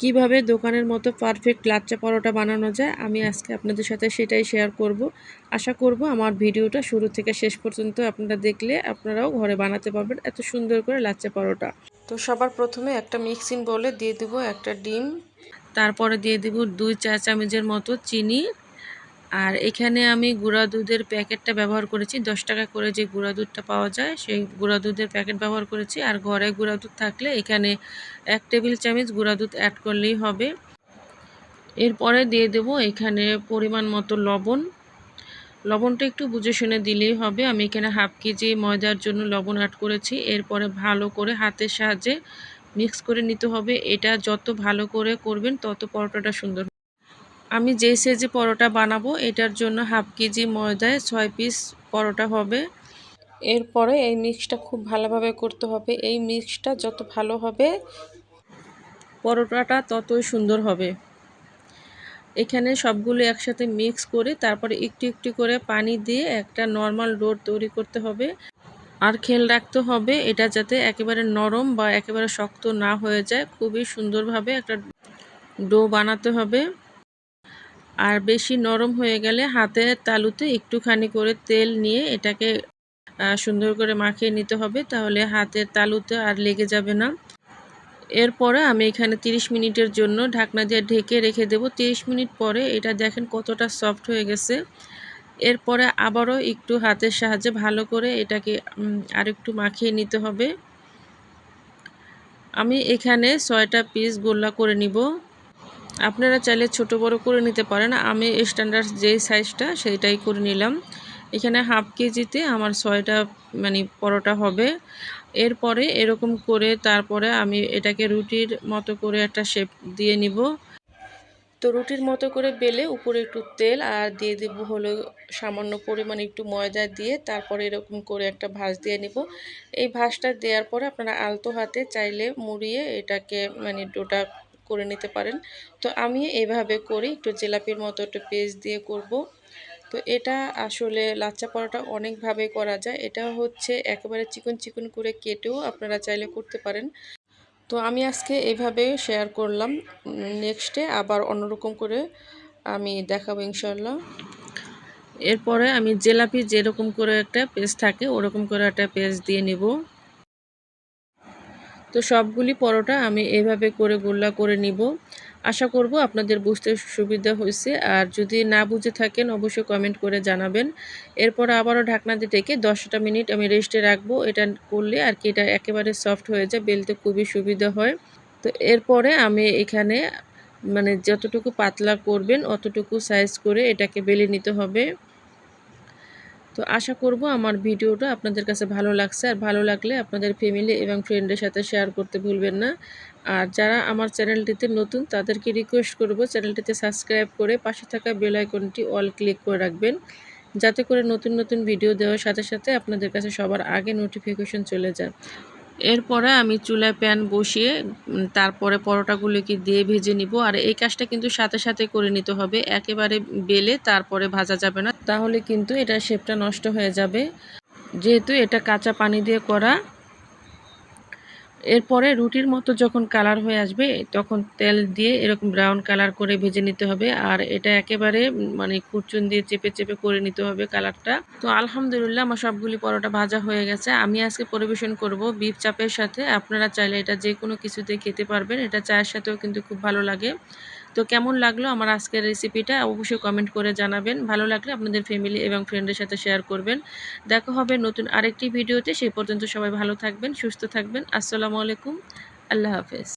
কিভাবে দোকানের মতো পারফেক্ট লাচ্চা পরোটা বানানো যায় আমি আজকে আপনাদের সাথে সেটাই শেয়ার করব। আশা করব আমার ভিডিওটা শুরু থেকে শেষ পর্যন্ত আপনারা দেখলে আপনারাও ঘরে বানাতে পারবেন এত সুন্দর করে লাচ্চা পরোটা। তো সবার প্রথমে একটা মিক্সিং বোলে দিয়ে দেব একটা ডিম, তারপরে দিয়ে দেব 2 চা চামচের মতো চিনি। আর এখানে আমি গুঁড়া দুধের প্যাকেটটা ব্যবহার করেছি, 10 টাকা করে যে গুঁড়া দুধটা পাওয়া যায় সেই গুঁড়া দুধের প্যাকেট ব্যবহার করেছি। আর ঘরে গুঁড়া দুধ থাকলে এখানে 1 টেবিল চামচ গুঁড়া দুধ অ্যাড করলেই হবে। এরপরে দিয়ে দেব এখানে পরিমাণ মতো লবণ। লবণটা একটু বুঝে শুনে দিলেই হবে। আমি এখানে হাফ কেজি ময়দার জন্য লবণ অ্যাড করেছি। এরপরে ভালো করে হাতের সাহায্যে মিক্স করে নিতে হবে। এটা যত ভালো করে করবেন তত পরোটাটা সুন্দর। আমি যেই সাইজে পরোটা বানাবো এটার জন্য হাফ কেজি ময়দায় 6 পিস পরোটা হবে। এরপরে এই মিক্সটা খুব ভালোভাবে করতে হবে। এই মিক্সটা যত ভালো হবে পরোটাটা ততই সুন্দর হবে। এখানে সবগুলো একসাথে মিক্স করে তারপরে একটু একটু করে পানি দিয়ে একটা নর্মাল ডো তৈরি করতে হবে। আর খেয়াল রাখতে হবে এটা যাতে একেবারে নরম বা একেবারে শক্ত না হয়ে যায়। খুবই সুন্দরভাবে একটা ডো বানাতে হবে। আর বেশি নরম হয়ে গেলে হাতের তালুতে একটুখানি করে তেল নিয়ে এটাকে সুন্দর করে মাখিয়ে নিতে হবে, তাহলে হাতের তালুতে আর লেগে যাবে না। এরপরে আমি এখানে 30 মিনিটের জন্য ঢাকনা দিয়ে ঢেকে রেখে দেব। 30 মিনিট পরে এটা দেখেন কতটা সফট হয়ে গেছে। এরপরে আবারও একটু হাতের সাহায্যে ভালো করে এটাকে আরেকটু মাখিয়ে নিতে হবে। আমি এখানে 6টা পিস গোল্লা করে নিব। আপনারা চাইলে ছোট বড় করে নিতে পারেন। আমি স্ট্যান্ডার্ড যেই সাইজটা সেইটাই করে নিলাম। এখানে হাফ কেজিতে আমার 6টা পরোটা হবে। এরপরে এরকম করে তারপরে আমি এটাকে রুটির মতো করে একটা শেপ দিয়ে নিব। তো রুটির মতো করে বেলে উপরে একটু তেল আর দিয়ে দেব হলো সামান্য পরিমাণে একটু ময়দা দিয়ে তারপরে এরকম করে একটা ভাঁজ দিয়ে নিব। এই ভাঁজটা দেওয়ার পরে আপনারা আলতো হাতে চাইলে মুড়িয়ে এটাকে ডোটা করে নিতে পারেন। তো আমি এইভাবে করি, একটু জিলাপির মতো একটু পেস্ট দিয়ে করব। তো এটা আসলে লাচ্চা পরোটা অনেকভাবে করা যায়। এটা হচ্ছে একেবারে চিকন চিকন করে কেটেও আপনারা চাইলে করতে পারেন। তো আমি আজকে এভাবে শেয়ার করলাম। নেক্সটে আবার অন্যরকম করে আমি দেখাবো ইনশাল্লাহ। এরপরে আমি জিলাপি যেরকম করে একটা পেস্ট থাকে ওরকম করে একটা পেস্ট দিয়ে নিব। তো সবগুলি পরোটা আমি এভাবে করে গোল্লা করে নিব। আশা করব আপনাদের বুঝতে সুবিধা হয়েছে। আর যদি না বুঝে থাকেন অবশ্যই কমেন্ট করে জানাবেন। এরপর আবারও ঢাকনা দিয়ে ঢেকে 10টা মিনিট আমি রেস্টে রাখবো। এটা করলে আর কি এটা একেবারে সফট হয়ে যায়, বেলতে খুবই সুবিধা হয়। তো এরপরে আমি এখানে যতটুকু পাতলা করবেন অতটুকু সাইজ করে এটাকে বেলে নিতে হবে। তো আশা করব আমার ভিডিওটা আপনাদের কাছে ভালো লাগছে। আর ভালো লাগলে আপনাদের ফ্যামিলি এবং ফ্রেন্ডের সাথে শেয়ার করতে ভুলবেন না। আর যারা আমার চ্যানেলটিতে নতুন তাদেরকে রিকোয়েস্ট করব চ্যানেলটিতে সাবস্ক্রাইব করে পাশে থাকা বেল আইকনটি অল ক্লিক করে রাখবেন, যাতে করে নতুন নতুন ভিডিও দেওয়ার সাথে সাথে আপনাদের কাছে সবার আগে নোটিফিকেশন চলে যায়। এরপরে আমি চুলায় প্যান বসিয়ে তারপরে পরোটাগুলোকে দিয়ে ভেজে নিব। আর এই কাজটা কিন্তু সাথে সাথে করে নিতে হবে, একেবারে বেলে তারপরে ভাজা যাবে না, তাহলে কিন্তু এটা শেপটা নষ্ট হয়ে যাবে, যেহেতু এটা কাঁচা পানি দিয়ে করা। এরপরে রুটির মতো যখন কালার হয়ে আসবে তখন তেল দিয়ে এরকম ব্রাউন কালার করে ভেজে নিতে হবে। আর এটা একেবারে খুরচুন দিয়ে চেপে চেপে করে নিতে হবে কালারটা। তো আলহামদুলিল্লাহ আমার সবগুলি পরোটা ভাজা হয়ে গেছে। আমি আজকে পরিবেশন করব বিফ চাপের সাথে। আপনারা চাইলে এটা যে কোনো কিছুতে খেতে পারবেন, এটা চায়ের সাথেও কিন্তু খুব ভালো লাগে। তো কেমন লাগলো আমার আজকের রেসিপিটা অবশ্যই কমেন্ট করে জানাবেন। ভালো লাগলে আপনাদের ফ্যামিলি এবং ফ্রেন্ডের সাথে শেয়ার করবেন। দেখা হবে নতুন আরেকটি ভিডিওতে। সেই পর্যন্ত সবাই ভালো থাকবেন, সুস্থ থাকবেন। আসসালামু আলাইকুম, আল্লাহ হাফেজ।